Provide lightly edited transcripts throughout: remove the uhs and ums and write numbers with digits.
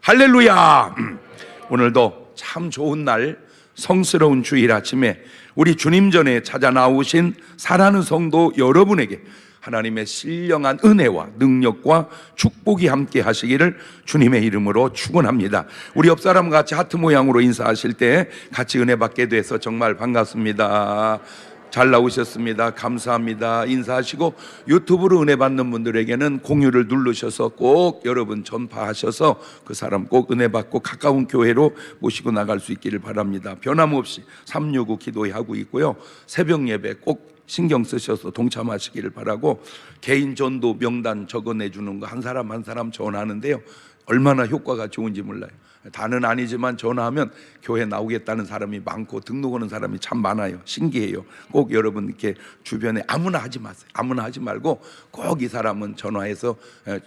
할렐루야. 오늘도 참 좋은 날, 성스러운 주일 아침에 우리 주님 전에 찾아 나오신 사랑하는 성도 여러분에게 하나님의 신령한 은혜와 능력과 축복이 함께 하시기를 주님의 이름으로 축원합니다. 우리 옆 사람과 같이 하트 모양으로 인사하실 때 같이 은혜 받게 돼서 정말 반갑습니다. 잘 나오셨습니다. 감사합니다. 인사하시고 유튜브로 은혜 받는 분들에게는 공유를 누르셔서 꼭 여러분 전파하셔서 그 사람 꼭 은혜 받고 가까운 교회로 모시고 나갈 수 있기를 바랍니다. 변함없이 365 기도하고 있고요. 새벽 예배 꼭 신경 쓰셔서 동참하시기를 바라고, 개인 전도 명단 적어내주는 거 한 사람 한 사람 전하는데요, 얼마나 효과가 좋은지 몰라요. 다는 아니지만 전화하면 교회 나오겠다는 사람이 많고 등록 오는 사람이 참 많아요. 신기해요. 꼭 여러분 이렇게 주변에 아무나 하지 마세요. 아무나 하지 말고 꼭 이 사람은 전화해서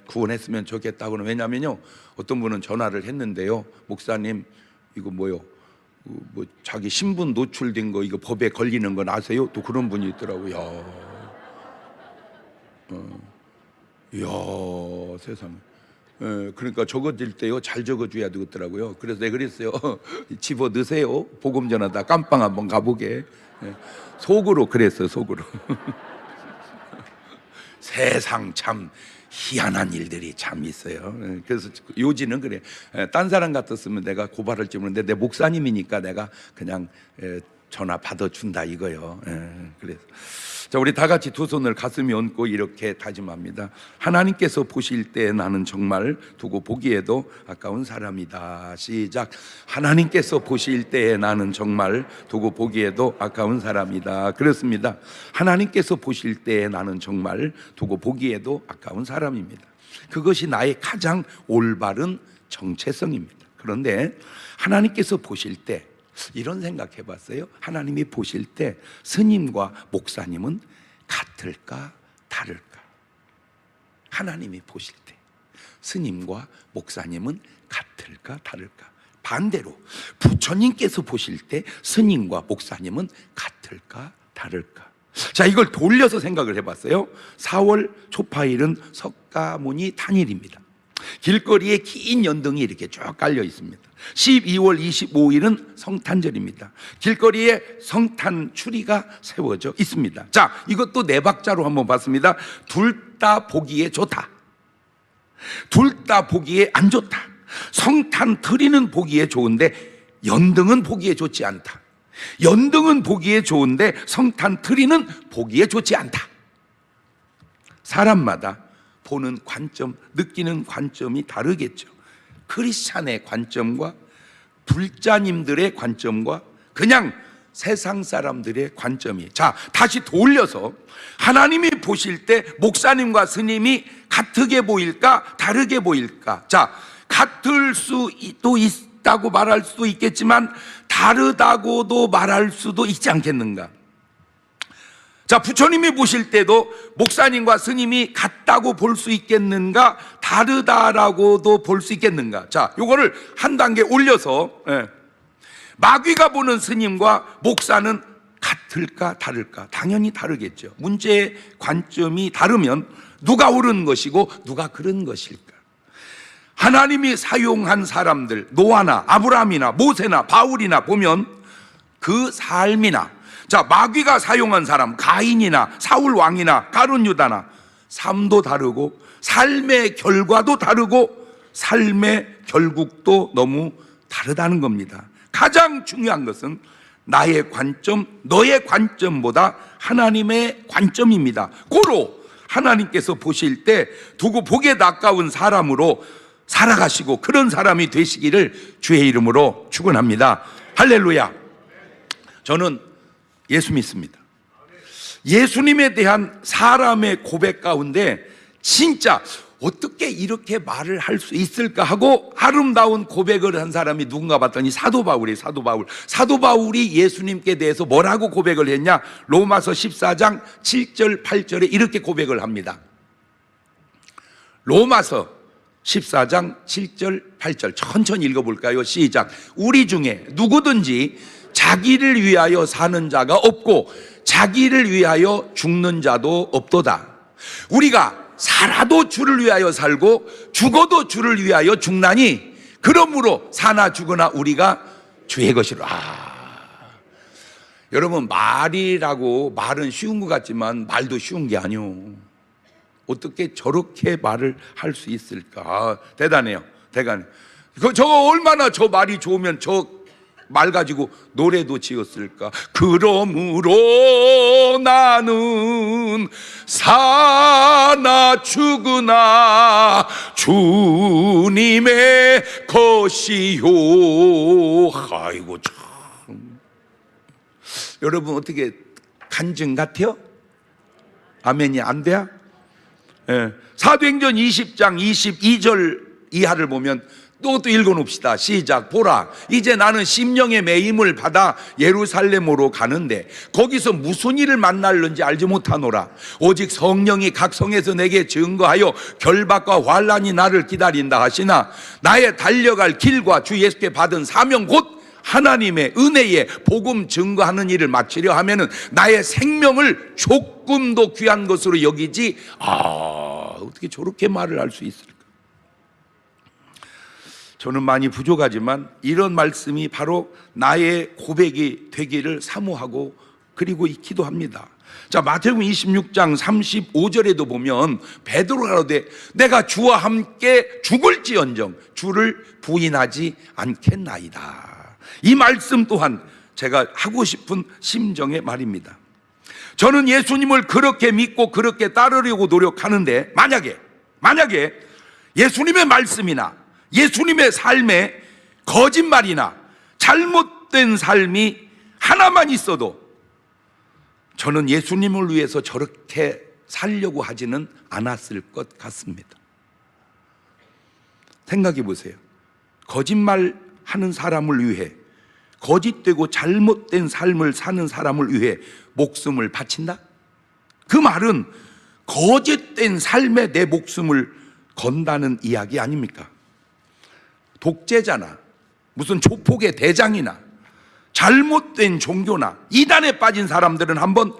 구원했으면 좋겠다고. 왜냐면요, 어떤 분은 전화를 했는데요, 목사님 이거 뭐요? 뭐 자기 신분 노출된 거 이거 법에 걸리는 건 아세요? 또 그런 분이 있더라고요. 이야 세상에. 그러니까 적어질 때요 잘 적어줘야 되겠더라고요. 그래서 내가 그랬어요. 집어 넣으세요. 복음 전하다 깜빵 한번 가보게. 속으로 그랬어요. 속으로. 세상 참 희한한 일들이 참 있어요. 그래서 요지는 그래. 딴 사람 같았으면 내가 고발할지 모르는데 내 목사님이니까 내가 그냥 전화 받아준다 이거요. 그래서 자, 우리 다 같이 두 손을 가슴에 얹고 이렇게 다짐합니다. 하나님께서 보실 때 나는 정말 두고 보기에도 아까운 사람이다. 시작. 하나님께서 보실 때 나는 정말 두고 보기에도 아까운 사람이다. 그렇습니다. 하나님께서 보실 때 나는 정말 두고 보기에도 아까운 사람입니다. 그것이 나의 가장 올바른 정체성입니다. 그런데 하나님께서 보실 때 이런 생각해 봤어요? 하나님이 보실 때 스님과 목사님은 같을까 다를까? 하나님이 보실 때 스님과 목사님은 같을까 다를까? 반대로 부처님께서 보실 때 스님과 목사님은 같을까 다를까? 자, 이걸 돌려서 생각을 해봤어요. 4월 초파일은 석가모니 탄일입니다. 길거리에 긴 연등이 이렇게 쭉 깔려 있습니다. 12월 25일은 성탄절입니다. 길거리에 성탄 추리가 세워져 있습니다. 자, 이것도 네 박자로 한번 봤습니다. 둘 다 보기에 좋다, 둘 다 보기에 안 좋다. 성탄 트리는 보기에 좋은데 연등은 보기에 좋지 않다. 연등은 보기에 좋은데 성탄 트리는 보기에 좋지 않다. 사람마다 보는 관점, 느끼는 관점이 다르겠죠. 크리스찬의 관점과 불자님들의 관점과 그냥 세상 사람들의 관점이. 자, 다시 돌려서 하나님이 보실 때 목사님과 스님이 같게 보일까 다르게 보일까? 자, 같을 수도 있다고 말할 수도 있겠지만 다르다고도 말할 수도 있지 않겠는가? 자, 부처님이 보실 때도 목사님과 스님이 같다고 볼 수 있겠는가? 다르다라고도 볼 수 있겠는가? 자, 요거를 한 단계 올려서, 마귀가 보는 스님과 목사는 같을까 다를까? 당연히 다르겠죠. 문제의 관점이 다르면 누가 옳은 것이고 누가 그른 것일까? 하나님이 사용한 사람들, 노아나 아브라함이나 모세나 바울이나 보면 그 삶이나, 자, 마귀가 사용한 사람, 가인이나 사울 왕이나 가룟 유다나 삶도 다르고 삶의 결과도 다르고 삶의 결국도 너무 다르다는 겁니다. 가장 중요한 것은 나의 관점, 너의 관점보다 하나님의 관점입니다. 고로 하나님께서 보실 때 두고 보기에 아까운 사람으로 살아가시고 그런 사람이 되시기를 주의 이름으로 축원합니다. 할렐루야. 저는 예수 믿습니다. 예수님에 대한 사람의 고백 가운데 진짜 어떻게 이렇게 말을 할 수 있을까 하고 아름다운 고백을 한 사람이 누군가 봤더니 사도 바울이에요. 사도 바울. 사도 바울이 예수님께 대해서 뭐라고 고백을 했냐? 로마서 14장 7절 8절에 이렇게 고백을 합니다. 로마서 14장 7절 8절 천천히 읽어볼까요? 시작. 우리 중에 누구든지 자기를 위하여 사는 자가 없고 자기를 위하여 죽는 자도 없도다. 우리가 살아도 주를 위하여 살고 죽어도 주를 위하여 죽나니 그러므로 사나 죽으나 우리가 주의 것이로. 여러분, 말은 쉬운 것 같지만 말도 쉬운 게 아니오. 어떻게 저렇게 말을 할 수 있을까? 대단해요. 대단해. 저거 얼마나 저 말이 좋으면 저 말 가지고 노래도 지었을까? 그러므로 나는 사나 죽으나 주님의 것이요. 아이고 참. 여러분 어떻게 간증 같아요? 아멘이 안 돼요? 예. 사도행전 20장 22절 이하를 보면 또 읽어놓읍시다. 시작. 보라, 이제 나는 심령의 매임을 받아 예루살렘으로 가는데 거기서 무슨 일을 만날는지 알지 못하노라. 오직 성령이 각 성에서 내게 증거하여 결박과 환난이 나를 기다린다 하시나 나의 달려갈 길과 주 예수께 받은 사명 곧 하나님의 은혜에 복음 증거하는 일을 마치려 하면은 나의 생명을 조금도 귀한 것으로 여기지. 어떻게 저렇게 말을 할 수 있을까? 저는 많이 부족하지만 이런 말씀이 바로 나의 고백이 되기를 사모하고 그리고 기도합니다. 자, 마태복음 26장 35절에도 보면 베드로가 가로되 내가 주와 함께 죽을지언정 주를 부인하지 않겠나이다. 이 말씀 또한 제가 하고 싶은 심정의 말입니다. 저는 예수님을 그렇게 믿고 그렇게 따르려고 노력하는데 만약에 예수님의 말씀이나 예수님의 삶에 거짓말이나 잘못된 삶이 하나만 있어도 저는 예수님을 위해서 저렇게 살려고 하지는 않았을 것 같습니다. 생각해 보세요. 거짓말하는 사람을 위해, 거짓되고 잘못된 삶을 사는 사람을 위해 목숨을 바친다? 그 말은 거짓된 삶에 내 목숨을 건다는 이야기 아닙니까? 독재자나 무슨 조폭의 대장이나 잘못된 종교나 이단에 빠진 사람들은 한번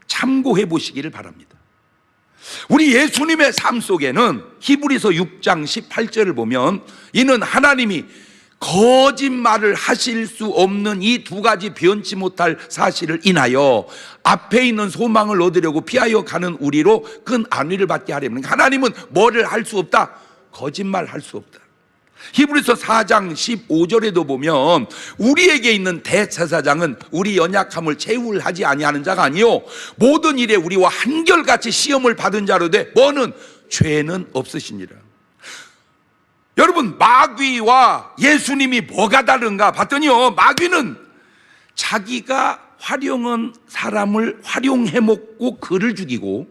참고해 보시기를 바랍니다. 우리 예수님의 삶 속에는 히브리서 6장 18절을 보면 이는 하나님이 거짓말을 하실 수 없는 이 두 가지 변치 못할 사실을 인하여 앞에 있는 소망을 얻으려고 피하여 가는 우리로 큰 안위를 받게 하려면, 하나님은 뭐를 할 수 없다? 거짓말 할 수 없다. 히브리서 4장 15절에도 보면 우리에게 있는 대제사장은 우리 연약함을 채울하지 아니하는 자가 아니요 모든 일에 우리와 한결같이 시험을 받은 자로 돼 뭐는 죄는 없으시니라. 여러분, 마귀와 예수님이 뭐가 다른가 봤더니요, 마귀는 자기가 활용한 사람을 활용해 먹고 그를 죽이고,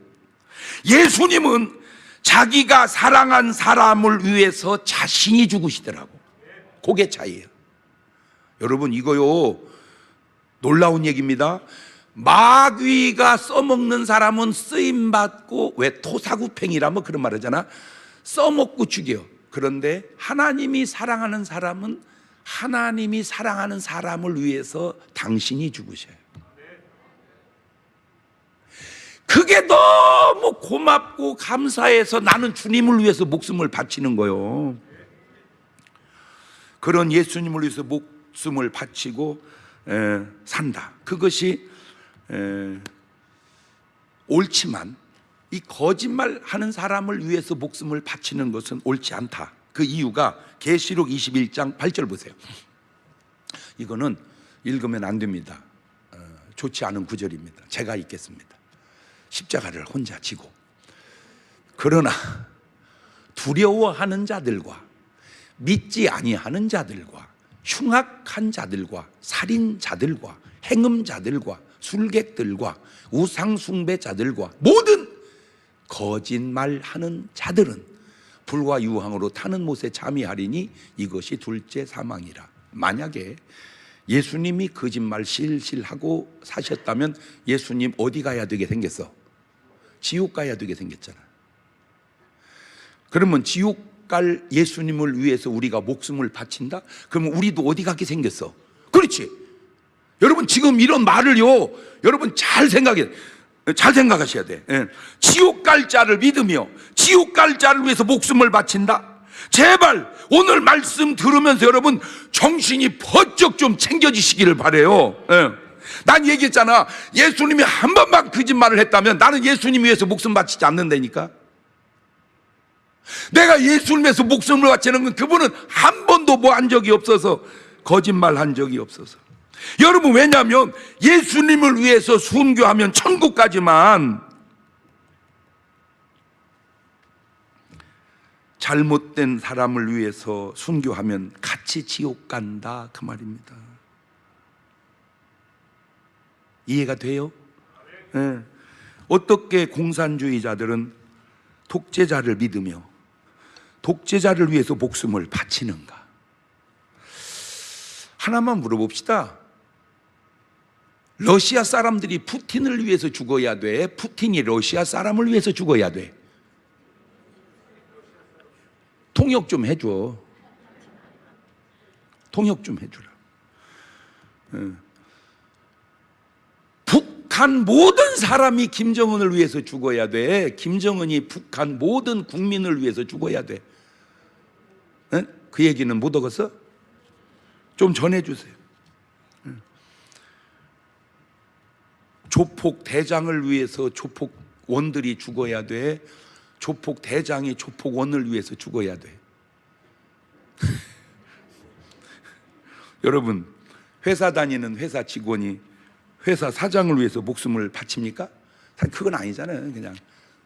예수님은 자기가 사랑한 사람을 위해서 자신이 죽으시더라고. 그게 차이예요. 여러분, 이거요 놀라운 얘기입니다. 마귀가 써먹는 사람은 쓰임받고, 왜 토사구팽이라면 그런 말 하잖아. 써먹고 죽여. 그런데 하나님이 사랑하는 사람은 하나님이 사랑하는 사람을 위해서 당신이 죽으셔요. 그게 너무 고맙고 감사해서 나는 주님을 위해서 목숨을 바치는 거예요. 그런 예수님을 위해서 목숨을 바치고 산다. 그것이 옳지만 이 거짓말하는 사람을 위해서 목숨을 바치는 것은 옳지 않다. 그 이유가 계시록 21장 8절 보세요. 이거는 읽으면 안 됩니다. 좋지 않은 구절입니다. 제가 읽겠습니다. 십자가를 혼자 지고, 그러나 두려워하는 자들과 믿지 아니하는 자들과 흉악한 자들과 살인자들과 행음자들과 술객들과 우상숭배자들과 모든 거짓말하는 자들은 불과 유황으로 타는 못에 참여하리니 이것이 둘째 사망이라. 만약에 예수님이 거짓말 실실하고 사셨다면 예수님 어디 가야 되게 생겼어? 지옥 가야 되게 생겼잖아. 그러면 지옥 갈 예수님을 위해서 우리가 목숨을 바친다? 그러면 우리도 어디 가게 생겼어? 그렇지. 여러분, 지금 이런 말을요, 여러분 잘 생각하셔야 돼. 지옥 갈 자를 믿으며 지옥 갈 자를 위해서 목숨을 바친다? 제발 오늘 말씀 들으면서 여러분 정신이 번쩍 좀 챙겨지시기를 바라요. 예. 난 얘기했잖아. 예수님이 한 번만 거짓말을 했다면 나는 예수님 위해서 목숨 바치지 않는다니까. 내가 예수님 위해서 목숨을 바치는 건 그분은 한 번도 뭐 한 적이 없어서, 거짓말 한 적이 없어서. 여러분, 왜냐하면 예수님을 위해서 순교하면 천국 가지만 잘못된 사람을 위해서 순교하면 같이 지옥 간다, 그 말입니다. 이해가 돼요? 네. 어떻게 공산주의자들은 독재자를 믿으며 독재자를 위해서 목숨을 바치는가? 하나만 물어봅시다. 러시아 사람들이 푸틴을 위해서 죽어야 돼? 푸틴이 러시아 사람을 위해서 죽어야 돼? 통역 좀 해줘. 통역 좀 해주라. 북한 모든 사람이 김정은을 위해서 죽어야 돼? 김정은이 북한 모든 국민을 위해서 죽어야 돼? 그 얘기는 못 얻었어? 좀 전해주세요. 조폭 대장을 위해서 조폭원들이 죽어야 돼? 조폭 대장이 조폭원을 위해서 죽어야 돼? 여러분, 회사 다니는 회사 직원이 회사 사장을 위해서 목숨을 바칩니까? 그건 아니잖아요. 그냥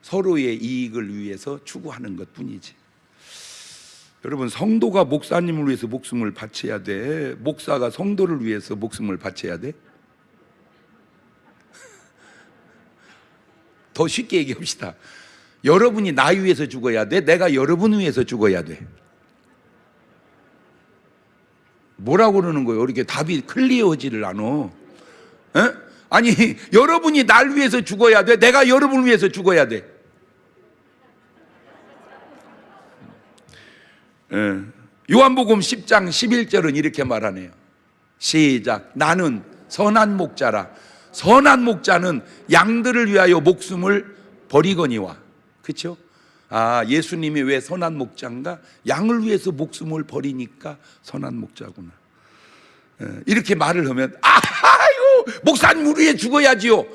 서로의 이익을 위해서 추구하는 것 뿐이지. 여러분, 성도가 목사님을 위해서 목숨을 바쳐야 돼? 목사가 성도를 위해서 목숨을 바쳐야 돼? 더 쉽게 얘기합시다. 여러분이 나 위해서 죽어야 돼? 내가 여러분 위해서 죽어야 돼? 뭐라고 그러는 거예요? 이렇게 답이 클리어지를 않아. 아니, 여러분이 날 위해서 죽어야 돼? 내가 여러분을 위해서 죽어야 돼? 요한복음 10장 11절은 이렇게 말하네요. 시작. 나는 선한 목자라. 선한 목자는 양들을 위하여 목숨을 버리거니와. 그렇죠? 아, 예수님이 왜 선한 목자인가? 양을 위해서 목숨을 버리니까 선한 목자구나. 이렇게 말을 하면 아이고, 목사님 위해 죽어야지요.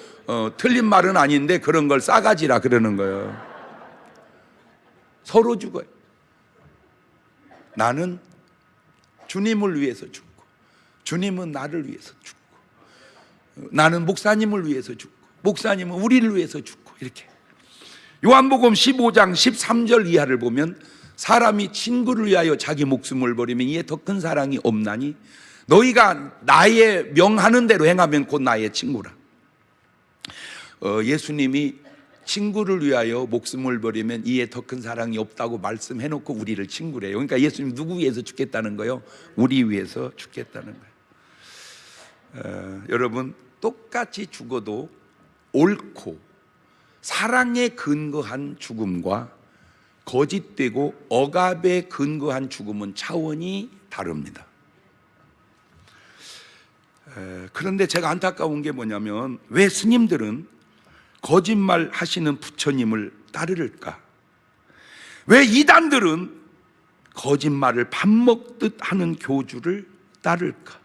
틀린 말은 아닌데 그런 걸 싸가지라 그러는 거예요. 서로 죽어요. 나는 주님을 위해서 죽고, 주님은 나를 위해서 죽고, 나는 목사님을 위해서 죽고, 목사님은 우리를 위해서 죽고, 이렇게. 요한복음 15장 13절 이하를 보면 사람이 친구를 위하여 자기 목숨을 버리면 이에 더 큰 사랑이 없나니 너희가 나의 명하는 대로 행하면 곧 나의 친구라. 예수님이 친구를 위하여 목숨을 버리면 이에 더 큰 사랑이 없다고 말씀해놓고 우리를 친구래요. 그러니까 예수님 누구 위해서 죽겠다는 거예요? 우리 위해서 죽겠다는 거예요. 여러분, 똑같이 죽어도 옳고 사랑에 근거한 죽음과 거짓되고 억압에 근거한 죽음은 차원이 다릅니다. 그런데 제가 안타까운 게 뭐냐면 왜 스님들은 거짓말 하시는 부처님을 따르릴까? 왜 이단들은 거짓말을 밥 먹듯 하는 교주를 따를까?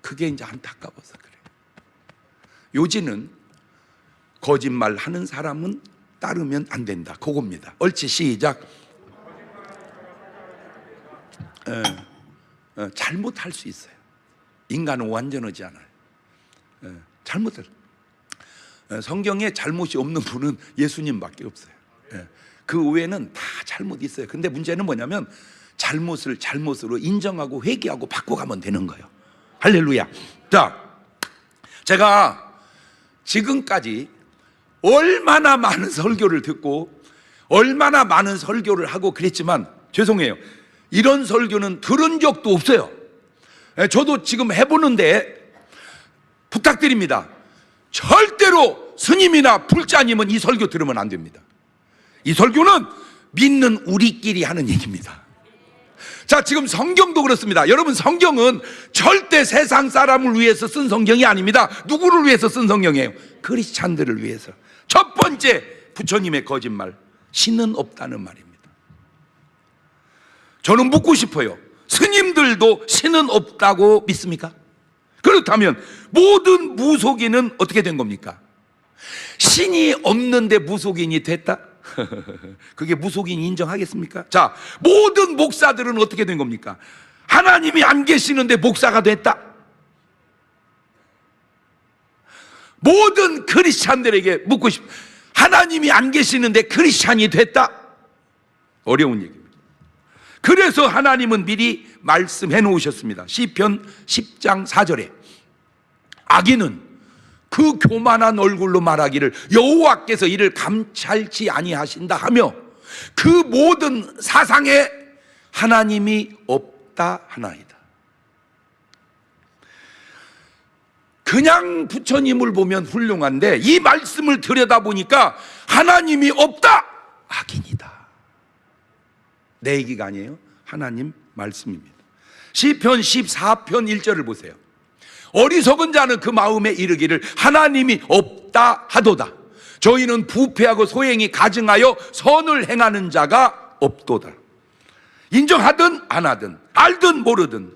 그게 이제 안타까워서 그래요. 요지는 거짓말 하는 사람은 따르면 안 된다, 그겁니다. 옳지, 시작. 잘못할 수 있어요. 인간은 완전하지 않아요. 잘못을. 성경에 잘못이 없는 분은 예수님밖에 없어요. 그 외에는 다 잘못 있어요. 근데 문제는 뭐냐면 잘못을 잘못으로 인정하고 회개하고 바꿔가면 되는 거예요. 할렐루야. 자, 제가 지금까지 얼마나 많은 설교를 듣고 얼마나 많은 설교를 하고 그랬지만 죄송해요, 이런 설교는 들은 적도 없어요. 저도 지금 해보는데 부탁드립니다. 절대로 스님이나 불자님은 이 설교 들으면 안 됩니다. 이 설교는 믿는 우리끼리 하는 얘기입니다. 자, 지금 성경도 그렇습니다. 여러분, 성경은 절대 세상 사람을 위해서 쓴 성경이 아닙니다. 누구를 위해서 쓴 성경이에요? 크리스찬들을 위해서. 첫 번째, 부처님의 거짓말, 신은 없다는 말입니다. 저는 묻고 싶어요. 스님들도 신은 없다고 믿습니까? 그렇다면 모든 무속인은 어떻게 된 겁니까? 신이 없는데 무속인이 됐다? 그게 무속인 인정하겠습니까? 자, 모든 목사들은 어떻게 된 겁니까? 하나님이 안 계시는데 목사가 됐다? 모든 크리스찬들에게 묻고 싶어. 하나님이 안 계시는데 크리스찬이 됐다? 어려운 얘기입니다. 그래서 하나님은 미리 말씀해 놓으셨습니다. 시편 10장 4절에 악인은 그 교만한 얼굴로 말하기를 여호와께서 이를 감찰치 아니하신다 하며 그 모든 사상에 하나님이 없다 하나이다. 그냥 부처님을 보면 훌륭한데 이 말씀을 들여다보니까 하나님이 없다, 악인이다. 내 얘기가 아니에요. 하나님 말씀입니다. 시편 14편 1절을 보세요. 어리석은 자는 그 마음에 이르기를 하나님이 없다 하도다. 저희는 부패하고 소행이 가증하여 선을 행하는 자가 없도다. 인정하든 안 하든 알든 모르든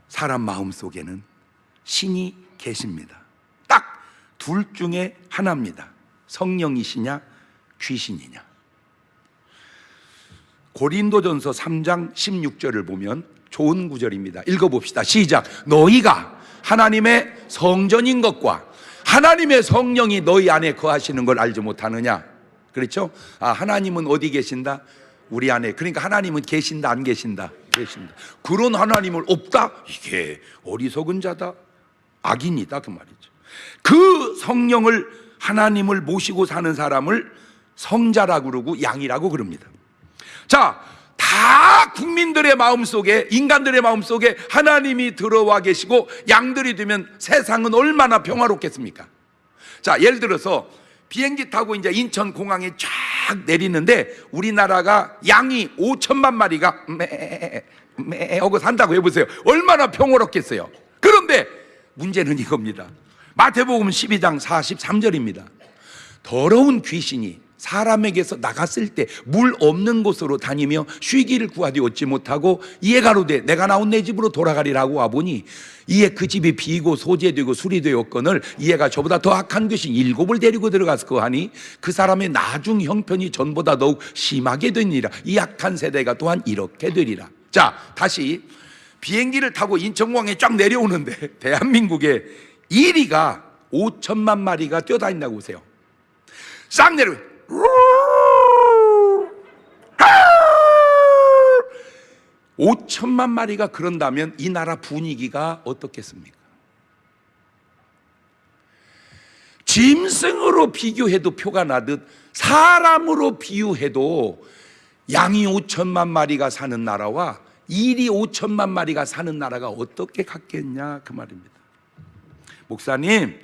사람 마음속에는 신이 계십니다. 딱 둘 중에 하나입니다. 성령이시냐 귀신이냐. 고린도전서 3장 16절을 보면 좋은 구절입니다. 읽어봅시다. 시작. 너희가 하나님의 성전인 것과 하나님의 성령이 너희 안에 거하시는 걸 알지 못하느냐. 그렇죠? 아, 하나님은 어디 계신다? 우리 안에. 그러니까 하나님은 계신다 안 계신다? 계신다. 그런 하나님을 없다? 이게 어리석은 자다, 악인이다 그 말이죠. 그 성령을, 하나님을 모시고 사는 사람을 성자라고 그러고 양이라고 그럽니다. 자, 다 국민들의 마음속에, 인간들의 마음속에 하나님이 들어와 계시고 양들이 되면 세상은 얼마나 평화롭겠습니까? 자, 예를 들어서 비행기 타고 이제 인천공항에 쫙 내리는데 우리나라가 양이 5천만 마리가 매 하고 산다고 해보세요. 얼마나 평화롭겠어요. 그런데 문제는 이겁니다. 마태복음 12장 43절입니다. 더러운 귀신이 사람에게서 나갔을 때 물 없는 곳으로 다니며 쉬기를 구하되 얻지 못하고 이에 가로되 내가 나온 내 집으로 돌아가리라고 와보니 이에 그 집이 비고 소재되고 수리되었거늘 이에가 저보다 더 악한 귀신 7을 데리고 들어가서 거하니 그 사람의 나중 형편이 전보다 더욱 심하게 되니라. 이 악한 세대가 또한 이렇게 되리라. 자, 다시 비행기를 타고 인천공항에 쫙 내려오는데 대한민국에 1위가 5천만 마리가 뛰어다닌다고 보세요. 싹 내려 5천만 마리가 그런다면 이 나라 분위기가 어떻겠습니까? 짐승으로 비교해도 표가 나듯 사람으로 비유해도 양이 5천만 마리가 사는 나라와 일이 5천만 마리가 사는 나라가 어떻게 같겠냐 그 말입니다. 목사님,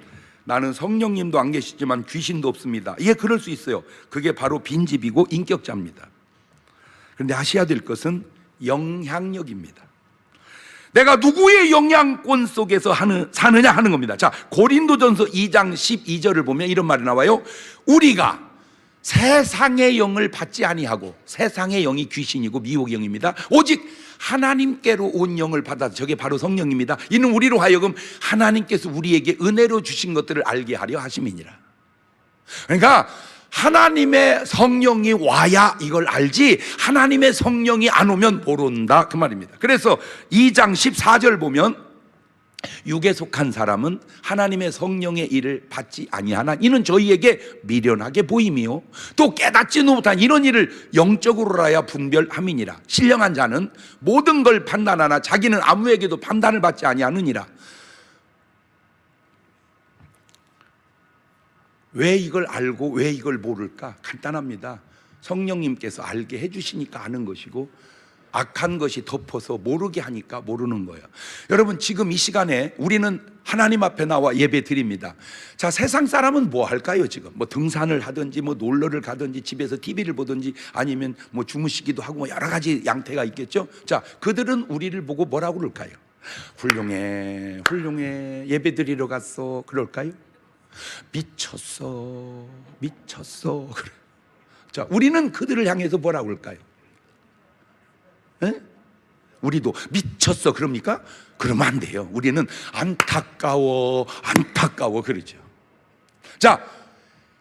나는 성령님도 안 계시지만 귀신도 없습니다. 예, 그럴 수 있어요. 그게 바로 빈집이고 인격자입니다. 그런데 아셔야 될 것은 영향력입니다. 내가 누구의 영향권 속에서 사느냐 하는 겁니다. 자, 고린도전서 2장 12절을 보면 이런 말이 나와요. 우리가 세상의 영을 받지 아니하고, 세상의 영이 귀신이고 미혹의 영입니다. 오직 하나님께로 온 영을 받아서, 저게 바로 성령입니다. 이는 우리로 하여금 하나님께서 우리에게 은혜로 주신 것들을 알게 하려 하심이니라. 그러니까 하나님의 성령이 와야 이걸 알지 하나님의 성령이 안 오면 모른다 그 말입니다. 그래서 2장 14절 보면 육에 속한 사람은 하나님의 성령의 일을 받지 아니하나 이는 저희에게 미련하게 보임이요 또 깨닫지도 못한 이런 일을 영적으로라야 분별함이니라. 신령한 자는 모든 걸 판단하나 자기는 아무에게도 판단을 받지 아니하느니라. 왜 이걸 알고 왜 이걸 모를까? 간단합니다. 성령님께서 알게 해주시니까 아는 것이고 악한 것이 덮어서 모르게 하니까 모르는 거예요. 여러분, 지금 이 시간에 우리는 하나님 앞에 나와 예배 드립니다. 자, 세상 사람은 뭐 할까요? 지금 뭐 등산을 하든지 뭐 놀러를 가든지 집에서 TV를 보든지 아니면 뭐 주무시기도 하고 뭐 여러 가지 양태가 있겠죠. 자, 그들은 우리를 보고 뭐라고 그럴까요? 훌륭해, 훌륭해, 예배 드리러 갔어, 그럴까요? 미쳤어, 미쳤어, 그래. 자, 우리는 그들을 향해서 뭐라고 할까요? 에? 우리도 미쳤어 그럽니까? 그러면 안 돼요. 우리는 안타까워 그러죠. 자,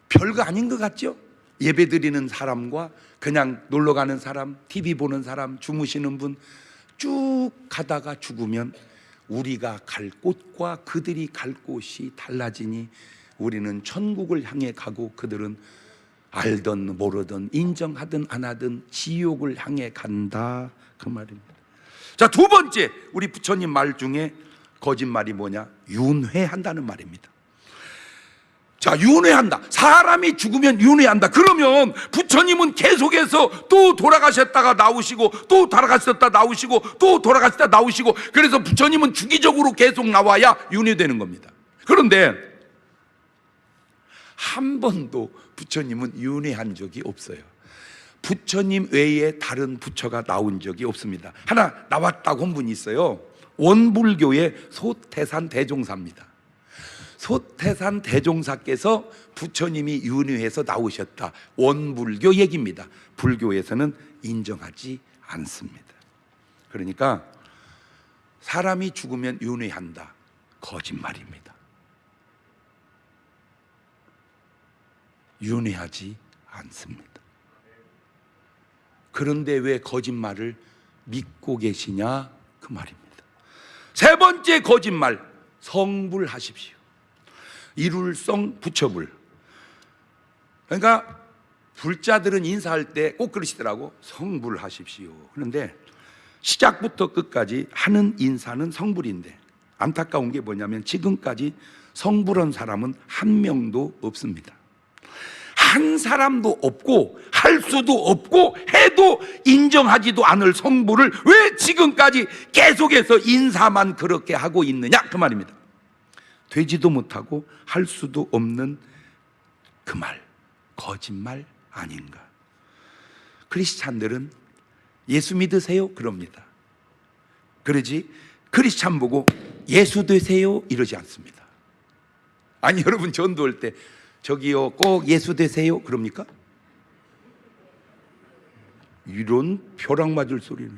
별거 아닌 것 같죠? 예배 드리는 사람과 그냥 놀러 가는 사람, TV 보는 사람, 주무시는 분 쭉 가다가 죽으면 우리가 갈 곳과 그들이 갈 곳이 달라지니 우리는 천국을 향해 가고 그들은 알든 모르든 인정하든 안 하든 지옥을 향해 간다, 그 말입니다. 자, 두 번째, 우리 부처님 말 중에 거짓말이 뭐냐? 윤회한다는 말입니다. 자, 윤회한다. 사람이 죽으면 윤회한다. 그러면 부처님은 계속해서 또 돌아가셨다가 나오시고 또 돌아가셨다 나오시고 또 돌아가셨다 나오시고, 그래서 부처님은 주기적으로 계속 나와야 윤회되는 겁니다. 그런데 한 번도 부처님은 윤회한 적이 없어요. 부처님 외에 다른 부처가 나온 적이 없습니다. 하나 나왔다고 한 분이 있어요. 원불교의 소태산 대종사입니다. 소태산 대종사께서 부처님이 윤회해서 나오셨다, 원불교 얘기입니다. 불교에서는 인정하지 않습니다. 그러니까 사람이 죽으면 윤회한다, 거짓말입니다. 윤회하지 않습니다. 그런데 왜 거짓말을 믿고 계시냐, 그 말입니다. 세 번째 거짓말, 성불하십시오. 이룰성 부처불. 그러니까 불자들은 인사할 때 꼭 그러시더라고, 성불하십시오. 그런데 시작부터 끝까지 하는 인사는 성불인데 안타까운 게 뭐냐면 지금까지 성불한 사람은 한 명도 없습니다. 한 사람도 없고 할 수도 없고 해도 인정하지도 않을 성불을 왜 지금까지 계속해서 인사만 그렇게 하고 있느냐, 그 말입니다. 되지도 못하고 할 수도 없는 그 말, 거짓말 아닌가? 크리스찬들은 예수 믿으세요? 그럽니다. 그러지 크리스찬 보고 예수 되세요? 이러지 않습니다. 아니, 여러분 전도할 때 저기요 꼭 예수 되세요? 그럽니까? 이런 벼락 맞을 소리는.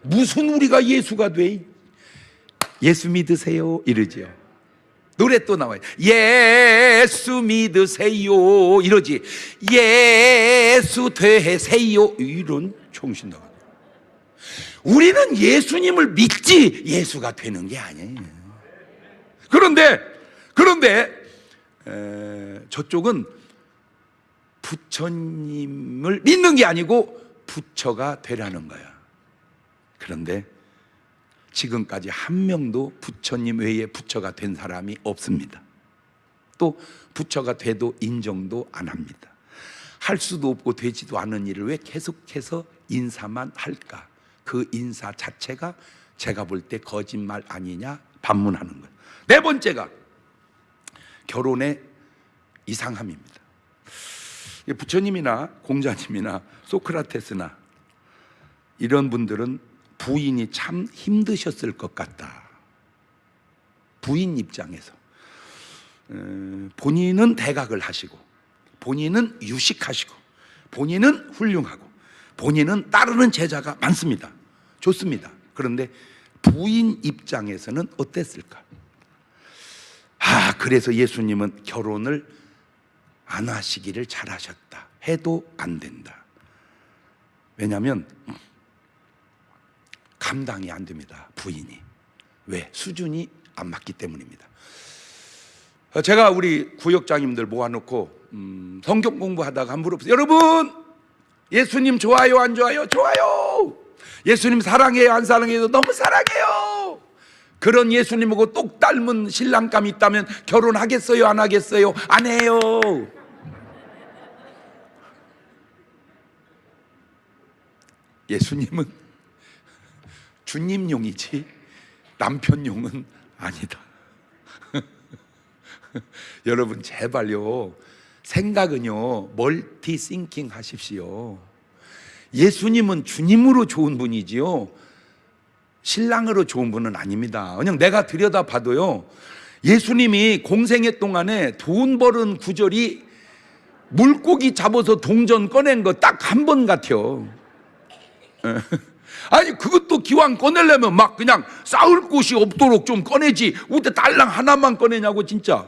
무슨 우리가 예수가 돼? 예수 믿으세요? 이러지요. 노래 또 나와요. 예수 믿으세요 이러지, 예수 되세요 이런 정신나가. 우리는 예수님을 믿지 예수가 되는 게 아니에요. 그런데 저쪽은 부처님을 믿는 게 아니고 부처가 되라는 거야. 그런데 지금까지 한 명도 부처님 외에 부처가 된 사람이 없습니다. 또 부처가 돼도 인정도 안 합니다. 할 수도 없고 되지도 않은 일을 왜 계속해서 인사만 할까? 그 인사 자체가 제가 볼 때 거짓말 아니냐 반문하는 거예요. 네 번째가 결혼의 이상함입니다. 부처님이나 공자님이나 소크라테스나 이런 분들은 부인이 참 힘드셨을 것 같다. 부인 입장에서 본인은 대각을 하시고 본인은 유식하시고 본인은 훌륭하고 본인은 따르는 제자가 많습니다. 좋습니다. 그런데 부인 입장에서는 어땠을까? 그래서 예수님은 결혼을 안 하시기를 잘하셨다. 해도 안 된다. 왜냐하면 감당이 안 됩니다. 부인이. 왜? 수준이 안 맞기 때문입니다. 제가 우리 구역장님들 모아놓고 성경 공부하다가 한 물어보세요. 여러분, 예수님 좋아요 안 좋아요? 좋아요. 예수님 사랑해요 안 사랑해요? 너무 사랑해요. 그런 예수님하고 똑 닮은 신랑감이 있다면 결혼하겠어요 안 하겠어요? 안 해요. 예수님은 주님용이지 남편용은 아니다. 여러분 제발요, 생각은요 멀티싱킹 하십시오. 예수님은 주님으로 좋은 분이지요 신랑으로 좋은 분은 아닙니다. 그냥 내가 들여다봐도요 예수님이 공생애 동안에 돈 버는 구절이 물고기 잡아서 동전 꺼낸 거 딱 한 번 같아요. 아니 그것도 기왕 꺼내려면 막 그냥 싸울 곳이 없도록 좀 꺼내지 어때 달랑 하나만 꺼내냐고 진짜.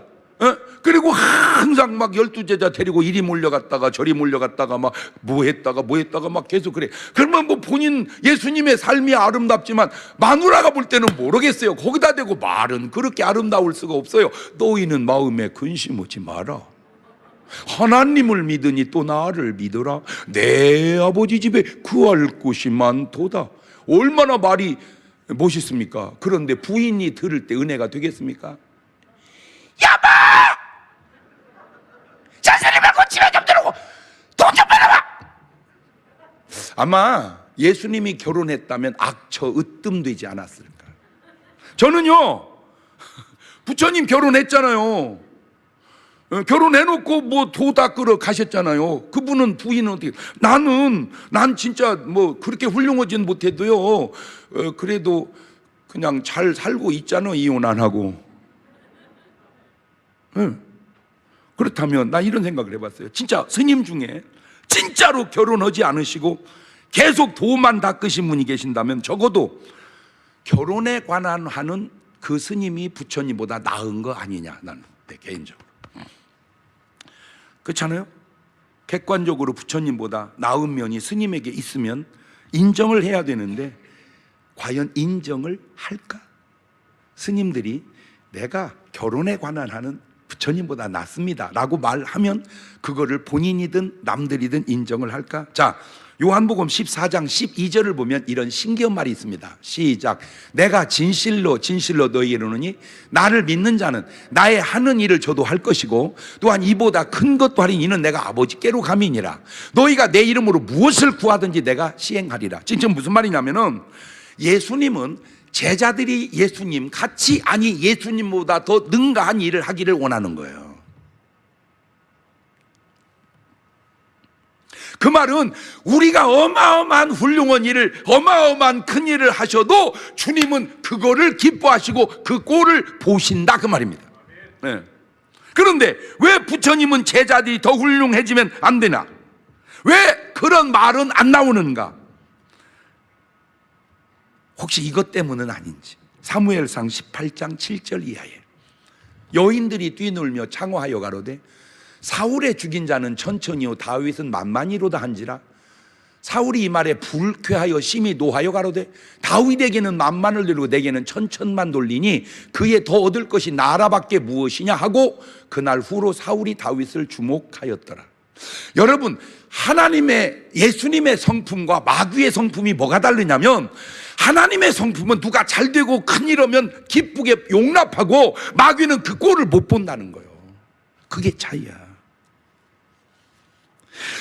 그리고 항상 막 12제자 데리고 이리 몰려갔다가 저리 몰려갔다가 막 뭐 했다가 막 계속 그래. 그러면 뭐 본인 예수님의 삶이 아름답지만 마누라가 볼 때는 모르겠어요. 거기다 대고 말은 그렇게 아름다울 수가 없어요. 너희는 마음에 근심하지 마라. 하나님을 믿으니 또 나를 믿어라. 내 아버지 집에 구할 곳이 많도다. 얼마나 말이 멋있습니까? 그런데 부인이 들을 때 은혜가 되겠습니까? 여보! 자세를 말고 집에 좀 들어오고 돈 좀 받아봐! 아마 예수님이 결혼했다면 악처 으뜸되지 않았을까. 저는요 부처님 결혼했잖아요. 결혼해놓고 뭐 도 닦으러 가셨잖아요. 그분은 부인은 어떻게? 난 진짜 뭐 그렇게 훌륭하진 못해도요. 그래도 그냥 잘 살고 있잖아. 이혼 안 하고. 그렇다면 나 이런 생각을 해봤어요. 진짜 스님 중에 진짜로 결혼하지 않으시고 계속 도만 닦으신 분이 계신다면 적어도 결혼에 관한 하는 그 스님이 부처님보다 나은 거 아니냐. 나는 내 개인적으로. 그렇잖아요? 객관적으로 부처님보다 나은 면이 스님에게 있으면 인정을 해야 되는데 과연 인정을 할까? 스님들이 내가 결혼에 관한 하는 부처님보다 낫습니다 라고 말하면 그거를 본인이든 남들이든 인정을 할까? 자, 요한복음 14장 12절을 보면 이런 신기한 말이 있습니다. 시작. 내가 진실로 너희에게 이르노니 나를 믿는 자는 나의 하는 일을 저도 할 것이고 또한 이보다 큰 것도 하리니 이는 내가 아버지께로 감이니라. 너희가 내 이름으로 무엇을 구하든지 내가 시행하리라. 지금 무슨 말이냐면은 예수님은 제자들이 예수님 같이 아니 예수님보다 더 능가한 일을 하기를 원하는 거예요. 그 말은 우리가 어마어마한 훌륭한 일을 어마어마한 큰 일을 하셔도 주님은 그거를 기뻐하시고 그 꼴을 보신다 그 말입니다. 네. 그런데 왜 부처님은 제자들이 더 훌륭해지면 안 되나? 왜 그런 말은 안 나오는가? 혹시 이것 때문은 아닌지. 사무엘상 18장 7절 이하에 여인들이 뛰놀며 창호하여 가로되 사울의 죽인 자는 천천히요 다윗은 만만히로다 한지라. 사울이 이 말에 불쾌하여 심히 노하여 가로되 다윗에게는 만만을 돌리고 내게는 천천만 돌리니 그에 더 얻을 것이 나라밖에 무엇이냐 하고 그날 후로 사울이 다윗을 주목하였더라. 여러분, 하나님의 예수님의 성품과 마귀의 성품이 뭐가 다르냐면 하나님의 성품은 누가 잘되고 큰일 하면 기쁘게 용납하고 마귀는 그 꼴을 못 본다는 거예요. 그게 차이야.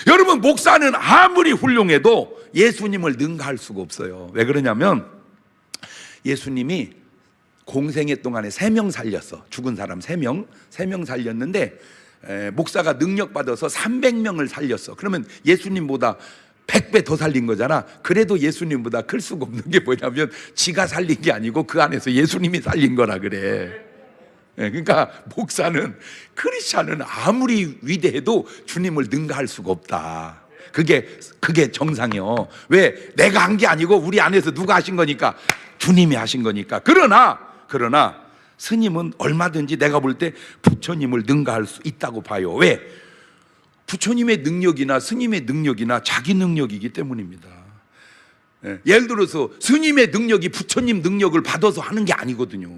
여러분, 목사는 아무리 훌륭해도 예수님을 능가할 수가 없어요. 왜 그러냐면 예수님이 공생애 동안에 3명 살렸어. 죽은 사람 3명 살렸는데 목사가 능력받아서 300명을 살렸어. 그러면 예수님보다 100배 더 살린 거잖아. 그래도 예수님보다 클 수가 없는 게 뭐냐면 지가 살린 게 아니고 그 안에서 예수님이 살린 거라 그래. 그러니까 목사는 크리스찬은 아무리 위대해도 주님을 능가할 수가 없다. 그게 정상이요. 왜? 내가 한 게 아니고 우리 안에서 누가 하신 거니까 주님이 하신 거니까. 그러나 스님은 얼마든지 내가 볼 때 부처님을 능가할 수 있다고 봐요. 왜? 부처님의 능력이나 스님의 능력이나 자기 능력이기 때문입니다. 예를 들어서 스님의 능력이 부처님 능력을 받아서 하는 게 아니거든요.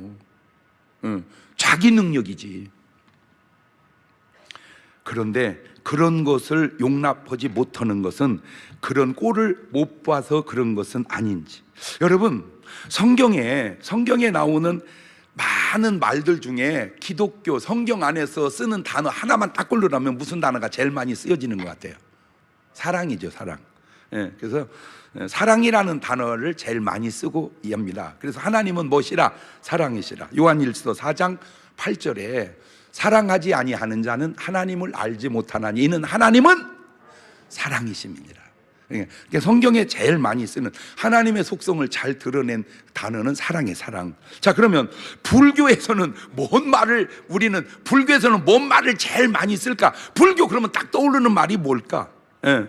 자기 능력이지. 그런데 그런 것을 용납하지 못하는 것은 그런 꼴을 못 봐서 그런 것은 아닌지. 여러분, 성경에 나오는 많은 말들 중에 기독교 성경 안에서 쓰는 단어 하나만 딱 고르라면 무슨 단어가 제일 많이 쓰여지는 것 같아요? 사랑이죠, 사랑. 그래서 사랑이라는 단어를 제일 많이 쓰고 합니다. 그래서 하나님은 무엇이라? 사랑이시라. 요한일서 4장 8절에 사랑하지 아니하는 자는 하나님을 알지 못하나니 이는 하나님은 사랑이심이니라. 그러니까 성경에 제일 많이 쓰는 하나님의 속성을 잘 드러낸 단어는 사랑의 사랑. 자, 그러면 불교에서는 우리는 불교에서는 뭔 말을 제일 많이 쓸까? 불교 그러면 딱 떠오르는 말이 뭘까? 예.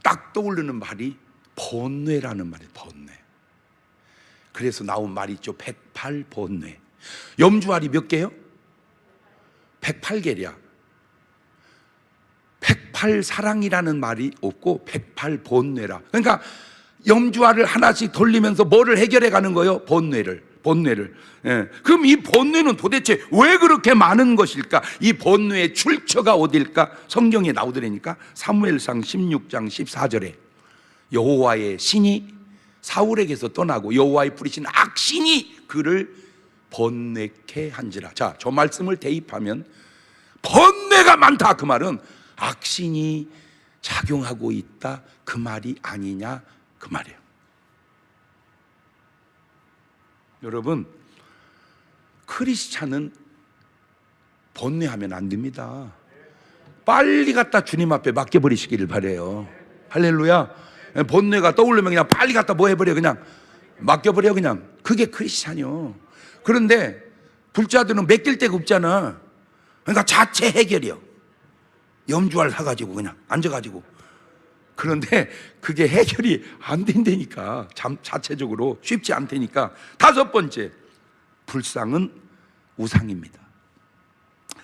딱 떠오르는 말이 번뇌라는 말이에요. 번뇌. 그래서 나온 말이 있죠. 108번뇌. 염주알이 몇 개요? 108개랴. 108사랑이라는 말이 없고 108번뇌라. 그러니까 염주알을 하나씩 돌리면서 뭐를 해결해 가는 거예요? 번뇌를. 예. 그럼 이 번뇌는 도대체 왜 그렇게 많은 것일까? 이 번뇌의 출처가 어딜까? 성경에 나오더라니까. 사무엘상 16장 14절에 여호와의 신이 사울에게서 떠나고 여호와의 부리신 악신이 그를 번뇌케 한지라. 자, 저 말씀을 대입하면 번뇌가 많다, 그 말은 악신이 작용하고 있다, 그 말이 아니냐, 그 말이에요. 여러분, 크리스찬은 번뇌하면 안 됩니다. 빨리 갖다 주님 앞에 맡겨버리시기를 바래요. 할렐루야. 번뇌가 떠오르면 그냥 빨리 갖다 뭐 해버려, 그냥 맡겨버려, 그냥. 그게 크리스찬이요. 그런데 불자들은 맡길 데가 없잖아. 그러니까 자체 해결이요. 염주알 사가지고 그냥 앉아가지고. 그런데 그게 해결이 안 된다니까. 자체적으로 쉽지 않다니까. 다섯 번째, 불상은 우상입니다.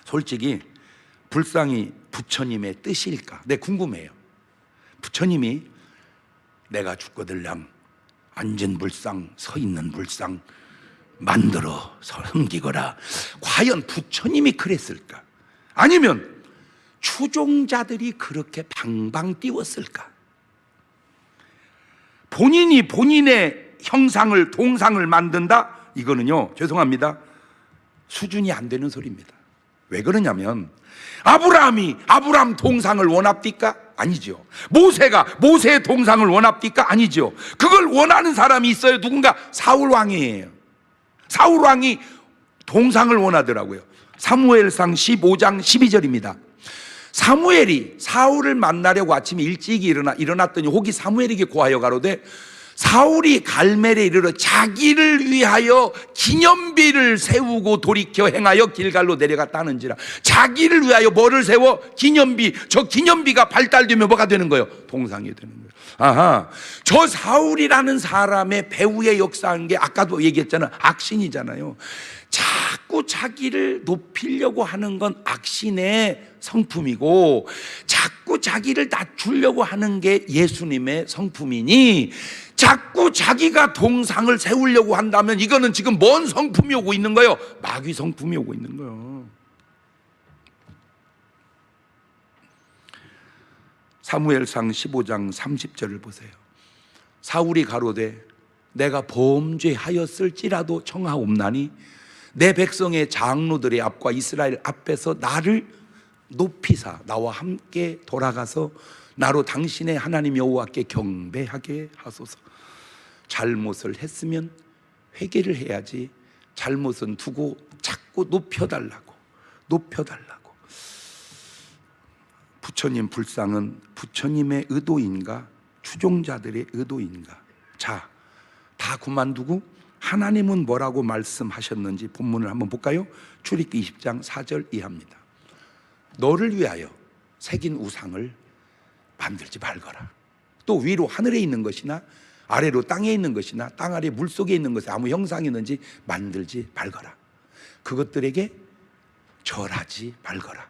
솔직히 불상이 부처님의 뜻일까? 네, 궁금해요. 부처님이 내가 죽거들랑 앉은 불상, 서 있는 불상 만들어 섬기거라, 과연 부처님이 그랬을까? 아니면 추종자들이 그렇게 방방 띄웠을까? 본인이 본인의 형상을, 동상을 만든다? 이거는요, 죄송합니다, 수준이 안 되는 소리입니다. 왜 그러냐면 아브라함 동상을 원합니까? 아니죠. 모세가 모세의 동상을 원합니까? 아니죠. 그걸 원하는 사람이 있어요. 누군가? 사울왕이에요. 사울왕이 동상을 원하더라고요. 사무엘상 15장 12절입니다. 사무엘이 사울을 만나려고 아침에 일찍 일어났더니 혹이 사무엘에게 고하여 가로되 사울이 갈멜에 이르러 자기를 위하여 기념비를 세우고 돌이켜 행하여 길갈로 내려갔다 하는지라. 자기를 위하여 뭐를 세워? 기념비. 저 기념비가 발달되면 뭐가 되는 거예요? 동상이 되는 거예요. 아하, 저 사울이라는 사람의 배후에 역사한 게 아까도 얘기했잖아요. 악신이잖아요. 자꾸 자기를 높이려고 하는 건 악신의 성품이고, 자꾸 자기를 낮추려고 하는 게 예수님의 성품이니, 자꾸 자기가 동상을 세우려고 한다면 이거는 지금 뭔 성품이 오고 있는 거예요? 마귀 성품이 오고 있는 거예요. 사무엘상 15장 30절을 보세요. 사울이 가로되 내가 범죄하였을지라도 청하옵나니 내 백성의 장로들의 앞과 이스라엘 앞에서 나를 높이사 나와 함께 돌아가서 나로 당신의 하나님 여호와께 경배하게 하소서. 잘못을 했으면 회개를 해야지 잘못은 두고 자꾸 높여달라고. 부처님 불상은 부처님의 의도인가 추종자들의 의도인가? 자, 다 그만두고 하나님은 뭐라고 말씀하셨는지 본문을 한번 볼까요? 출애굽기 20장 4절 이하입니다. 너를 위하여 새긴 우상을 만들지 말거라. 또 위로 하늘에 있는 것이나 아래로 땅에 있는 것이나 땅 아래 물속에 있는 것이 아무 형상이 있는지 만들지 말거라. 그것들에게 절하지 말거라.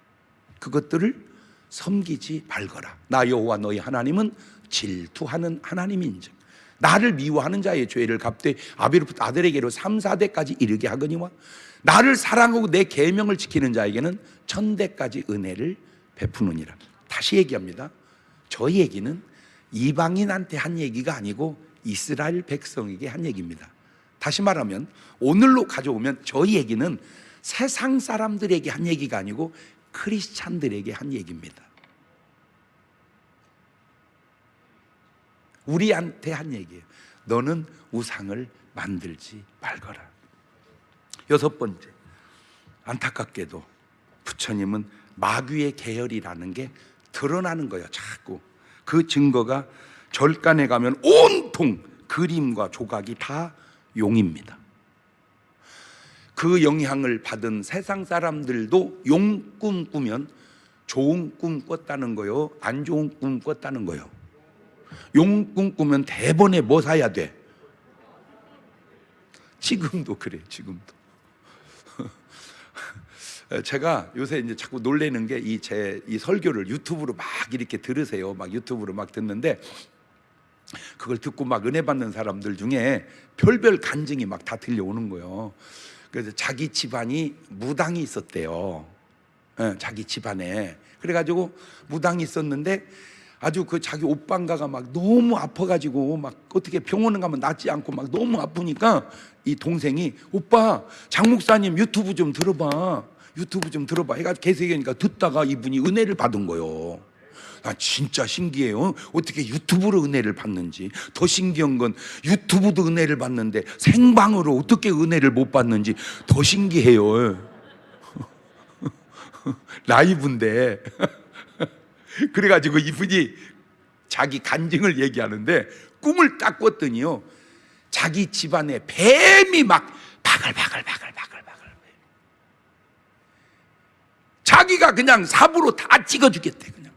그것들을 섬기지 말거라. 나 여호와 너희 하나님은 질투하는 하나님인즉 나를 미워하는 자의 죄를 갚되 아비로부터 아들에게로 3, 4대까지 이르게 하거니와 나를 사랑하고 내 계명을 지키는 자에게는 1000대까지 은혜를 베푸느니라. 다시 얘기합니다. 저 얘기는 이방인한테 한 얘기가 아니고 이스라엘 백성에게 한 얘기입니다. 다시 말하면 오늘로 가져오면 저 얘기는 세상 사람들에게 한 얘기가 아니고 크리스찬들에게 한 얘기입니다. 우리한테 한 얘기예요. 너는 우상을 만들지 말거라. 여섯 번째, 안타깝게도 부처님은 마귀의 계열이라는 게 드러나는 거예요. 자꾸 그 증거가 절간에 가면 온통 그림과 조각이 다 용입니다. 그 영향을 받은 세상 사람들도 용 꿈 꾸면 좋은 꿈 꿨다는 거요, 안 좋은 꿈 꿨다는 거요. 용 꿈 꾸면 대본에 뭐 사야 돼? 지금도 그래, 지금도. 제가 요새 이제 자꾸 놀래는 게 이 설교를 유튜브로 막 이렇게 들으세요. 막 유튜브로 막 듣는데 그걸 듣고 막 은혜 받는 사람들 중에 별별 간증이 막 다 들려오는 거예요. 그래서 자기 집안이 무당이 있었대요. 자기 집안에. 그래가지고 무당이 있었는데 아주 그 자기 오빠가가 막 너무 아파가지고 막 어떻게 병원에 가면 낫지 않고 막 너무 아프니까 이 동생이 오빠 장 목사님 유튜브 좀 들어봐, 유튜브 좀 들어봐 해가지고 계속 얘기하니까 듣다가 이분이 은혜를 받은 거예요. 아, 진짜 신기해요. 어떻게 유튜브로 은혜를 받는지. 더 신기한 건 유튜브도 은혜를 받는데 생방으로 어떻게 은혜를 못 받는지 더 신기해요. 라이브인데. 그래가지고 이분이 자기 간증을 얘기하는데 꿈을 딱 꿨더니요, 자기 집안에 뱀이 막 바글바글 자기가 그냥 삽으로 다 찍어 주겠대. 그냥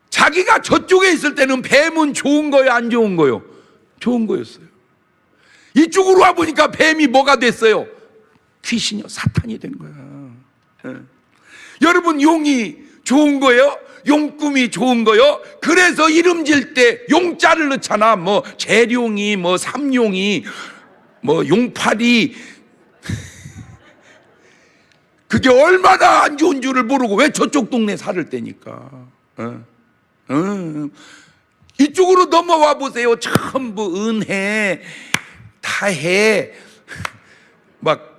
자기가 저쪽에 있을 때는 뱀은 좋은 거요, 안 좋은 거요? 좋은 거였어요. 이쪽으로 와 보니까 뱀이 뭐가 됐어요? 귀신이요, 사탄이 된 거야. 여러분, 용이 좋은 거예요? 용 꿈이 좋은 거요? 그래서 이름 질 때 용자를 넣잖아. 뭐 재룡이, 뭐 삼룡이, 뭐 용팔이. 그게 얼마나 안 좋은 줄을 모르고 왜 저쪽 동네 살을 때니까. 이쪽으로 넘어와 보세요. 전부 은혜, 다해, 막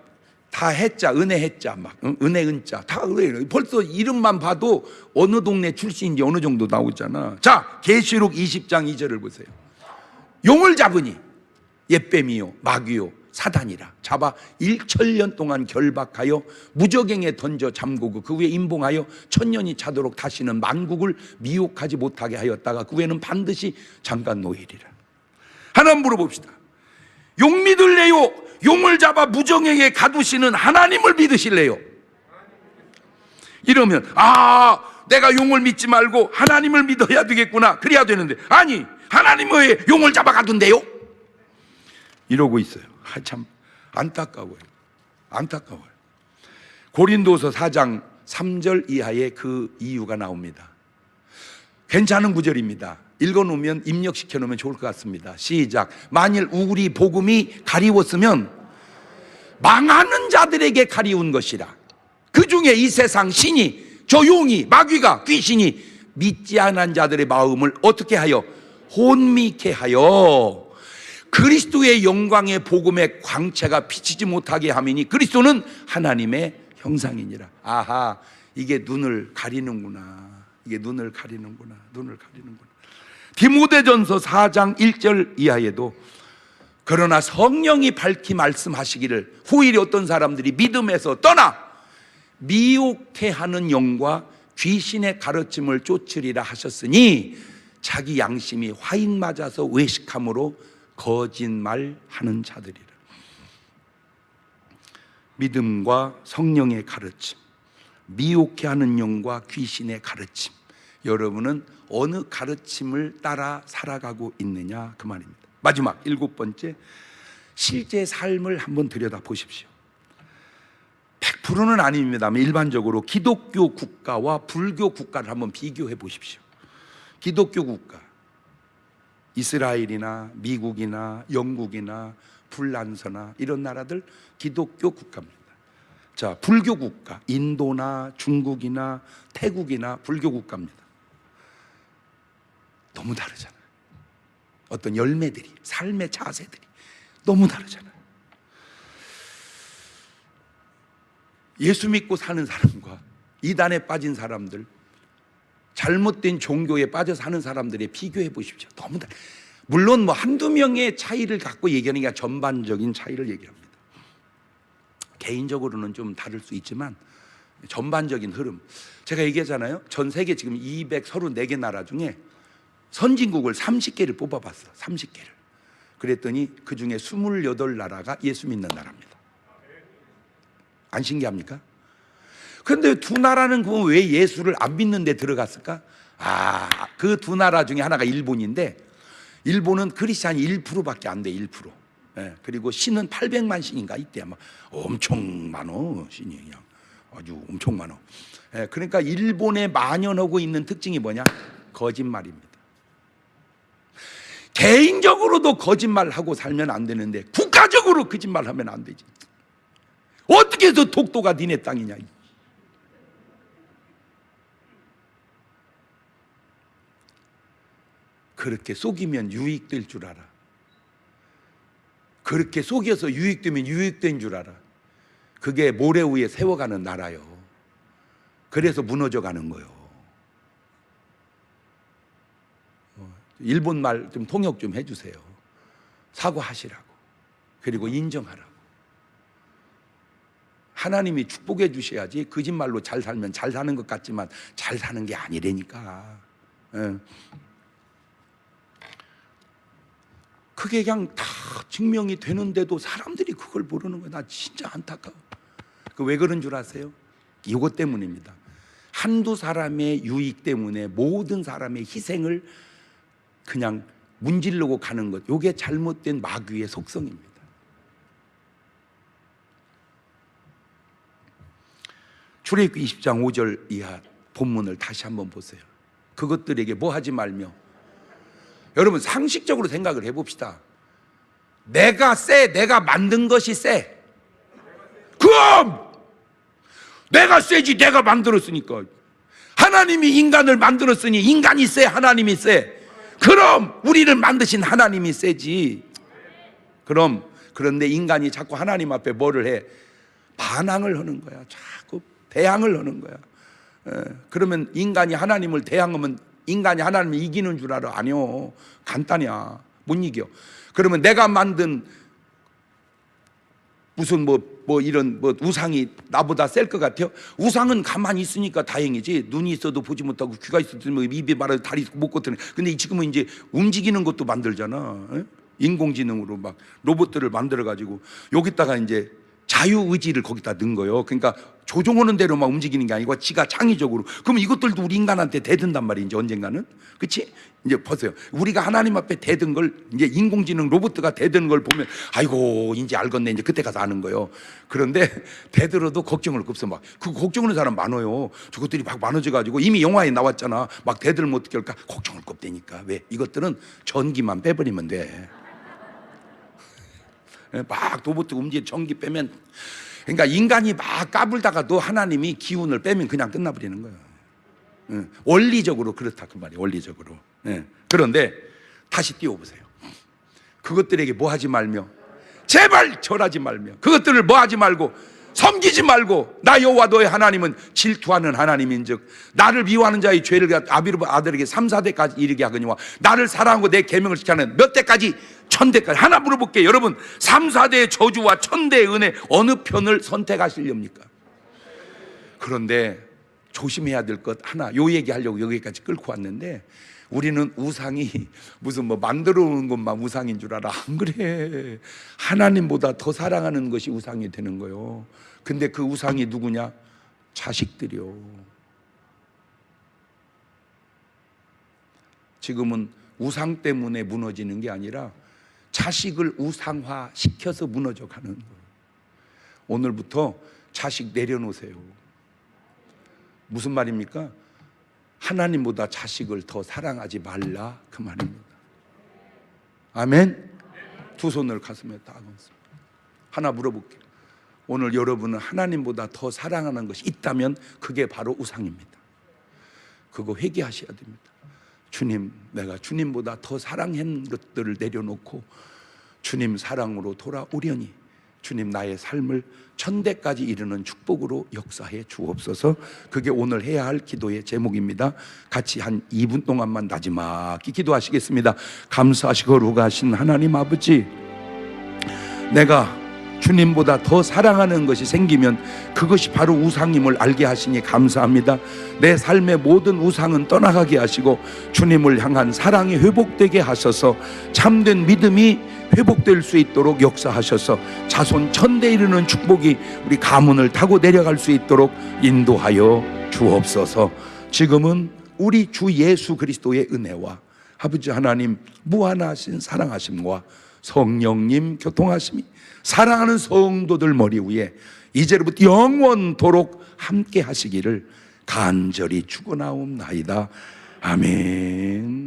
다 해자, 은혜 해자, 막 은혜 은자, 다 은혜. 벌써 이름만 봐도 어느 동네 출신인지 어느 정도 나오잖아. 자, 계시록 20장 2절을 보세요. 용을 잡으니 옛뱀이요, 마귀요, 사단이라 잡아 1천년 동안 결박하여 무저갱에 던져 잠그고 그 위에 임봉하여 1000년이 차도록 다시는 만국을 미혹하지 못하게 하였다가 그 후에는 반드시 잠깐 노일이라. 하나 물어봅시다. 용 믿을래요? 용을 잡아 무정에게 가두시는 하나님을 믿으실래요? 이러면 내가 용을 믿지 말고 하나님을 믿어야 되겠구나, 그래야 되는데, 아니 하나님은 왜 용을 잡아 가둔대요? 이러고 있어요. 참 안타까워요. 안타까워요. 고린도서 4장 3절 이하에 그 이유가 나옵니다. 괜찮은 구절입니다. 읽어놓으면, 입력시켜 놓으면 좋을 것 같습니다. 시작. 만일 우리 복음이 가리웠으면 망하는 자들에게 가리운 것이라. 그 중에 이 세상 신이, 저 용이, 마귀가, 귀신이 믿지 않은 자들의 마음을 어떻게 하여? 혼미케 하여 그리스도의 영광의 복음의 광채가 비치지 못하게 함이니 그리스도는 하나님의 형상이니라. 아하, 이게 눈을 가리는구나. 이게 눈을 가리는구나. 눈을 가리는구나. 디모데전서 4장 1절 이하에도 그러나 성령이 밝히 말씀하시기를 후일에 어떤 사람들이 믿음에서 떠나 미혹해 하는 영과 귀신의 가르침을 쫓으리라 하셨으니 자기 양심이 화인 맞아서 외식함으로 거짓말하는 자들이라. 믿음과 성령의 가르침, 미혹해 하는 영과 귀신의 가르침, 여러분은 어느 가르침을 따라 살아가고 있느냐, 그 말입니다. 마지막 7번째, 실제 삶을 한번 들여다 보십시오. 100%는 아닙니다만 일반적으로 기독교 국가와 불교 국가를 한번 비교해 보십시오. 기독교 국가, 이스라엘이나 미국이나 영국이나 불란서나 이런 나라들 기독교 국가입니다. 자, 불교 국가, 인도나 중국이나 태국이나 불교 국가입니다. 너무 다르잖아요. 어떤 열매들이, 삶의 자세들이 너무 다르잖아요. 예수 믿고 사는 사람과 이단에 빠진 사람들, 잘못된 종교에 빠져 사는 사람들에 비교해 보십시오. 너무 다르. 물론 뭐 한두 명의 차이를 갖고 얘기하는 게 전반적인 차이를 얘기합니다. 개인적으로는 좀 다를 수 있지만 전반적인 흐름. 제가 얘기했잖아요. 전 세계 지금 234개 나라 중에 선진국을 30개를 뽑아봤어. 30개를. 그랬더니 그 중에 28나라가 예수 믿는 나라입니다. 안 신기합니까? 그런데 두 나라는 그럼 왜 예수를 안 믿는 데 들어갔을까? 그 두 나라 중에 하나가 일본인데, 일본은 크리스찬이 1%밖에 안 돼. 1%. 예, 그리고 신은 800만 신인가 이때 아마 엄청 많어. 신이 그냥 아주 엄청 많어. 예, 그러니까 일본에 만연하고 있는 특징이 뭐냐? 거짓말입니다. 개인적으로도 거짓말하고 살면 안 되는데 국가적으로 거짓말하면 안 되지. 어떻게 해서 독도가 니네 땅이냐? 그렇게 속이면 유익될 줄 알아. 그렇게 속여서 유익되면 유익된 줄 알아. 그게 모래 위에 세워가는 나라요. 그래서 무너져 가는 거요. 일본 말 좀 통역 좀 해주세요. 사과하시라고. 그리고 인정하라고. 하나님이 축복해 주셔야지 거짓말로 잘 살면 잘 사는 것 같지만 잘 사는 게 아니라니까. 그게 그냥 다 증명이 되는데도 사람들이 그걸 모르는 거야. 나 진짜 안타까워. 왜 그런 줄 아세요? 이것 때문입니다. 한두 사람의 유익 때문에 모든 사람의 희생을 그냥 문지르고 가는 것, 이게 잘못된 마귀의 속성입니다. 출애굽기 20장 5절 이하 본문을 다시 한번 보세요. 그것들에게 뭐 하지 말며. 여러분 상식적으로 생각을 해봅시다. 내가 쎄, 내가 만든 것이 쎄. 그럼 내가 쎄지, 내가 만들었으니까. 하나님이 인간을 만들었으니 인간이 쎄, 하나님이 쎄. 그럼 우리를 만드신 하나님이 쎄지. 그런데 인간이 자꾸 하나님 앞에 뭐를 해? 반항을 하는 거야. 자꾸 대항을 하는 거야. 그러면 인간이 하나님을 대항하면 인간이 하나님을 이기는 줄 알아? 아니요. 간단이야. 못 이겨. 그러면 내가 만든 무슨 이런 우상이 나보다 셀 것 같아요? 우상은 가만히 있으니까 다행이지. 눈이 있어도 보지 못하고 귀가 있어도 입이 말아도 다리 있고 못 걷는. 근데 지금은 이제 움직이는 것도 만들잖아. 인공지능으로 막 로봇들을 만들어 가지고 여기다가 이제 자유의지를 거기다 넣은 거예요. 그러니까 조종하는 대로 막 움직이는 게 아니고 지가 창의적으로. 그럼 이것들도 우리 인간한테 대든단 말이에요. 이제 언젠가는. 그렇지? 이제 보세요. 우리가 하나님 앞에 대든 걸 이제 인공지능 로봇가 대드는 걸 보면 아이고 이제 알겠네. 이제 그때 가서 아는 거예요. 그런데 대들어도 걱정을 없어. 막 그 걱정하는 사람 많아요. 저것들이 막 많아져 가지고 이미 영화에 나왔잖아. 막 대들면 어떻게 할까? 걱정을 겁대니까. 왜? 이것들은 전기만 빼버리면 돼. 막 로봇 움직이 전기 빼면, 그러니까 인간이 막 까불다가도 하나님이 기운을 빼면 그냥 끝나버리는 거예요. 원리적으로 그렇다 그 말이에요. 원리적으로. 그런데 다시 띄워보세요. 그것들에게 뭐 하지 말며, 제발 절하지 말며, 그것들을 뭐 하지 말고 섬기지 말고, 나 여호와 너의 하나님은 질투하는 하나님인즉 나를 미워하는 자의 죄를 아비로 아들에게 3, 4대까지 이르게 하거니와 나를 사랑하고 내 계명을 지키는 몇 대까지? 1000대까지. 하나 물어볼게요. 여러분 3, 4대의 저주와 1000대의 은혜 어느 편을 선택하시렵니까? 그런데 조심해야 될 것 하나, 요 얘기하려고 여기까지 끌고 왔는데, 우리는 우상이 무슨 만들어 놓은 것만 우상인 줄 알아. 안 그래. 하나님보다 더 사랑하는 것이 우상이 되는 거예요. 근데 그 우상이 누구냐? 자식들이요. 지금은 우상 때문에 무너지는 게 아니라 자식을 우상화 시켜서 무너져 가는 거예요. 오늘부터 자식 내려놓으세요. 무슨 말입니까? 하나님보다 자식을 더 사랑하지 말라, 그 말입니다. 아멘. 두 손을 가슴에 딱 얹습니다. 하나 물어볼게요. 오늘 여러분은 하나님보다 더 사랑하는 것이 있다면 그게 바로 우상입니다. 그거 회개하셔야 됩니다. 주님, 내가 주님보다 더 사랑한 것들을 내려놓고 주님 사랑으로 돌아오려니 주님 나의 삶을 1000대까지 이르는 축복으로 역사해 주옵소서. 그게 오늘 해야 할 기도의 제목입니다. 같이 한 2분 동안만 나지막히 기도하시겠습니다. 감사하시고 거룩하신 하나님 아버지, 내가 주님보다 더 사랑하는 것이 생기면 그것이 바로 우상임을 알게 하시니 감사합니다. 내 삶의 모든 우상은 떠나가게 하시고 주님을 향한 사랑이 회복되게 하셔서 참된 믿음이 회복될 수 있도록 역사하셔서 자손 천대 이르는 축복이 우리 가문을 타고 내려갈 수 있도록 인도하여 주옵소서. 지금은 우리 주 예수 그리스도의 은혜와 아버지 하나님 무한하신 사랑하심과 성령님 교통하심이 사랑하는 성도들 머리 위에 이제로부터 영원토록 함께 하시기를 간절히 축원하옵나이다. 아멘.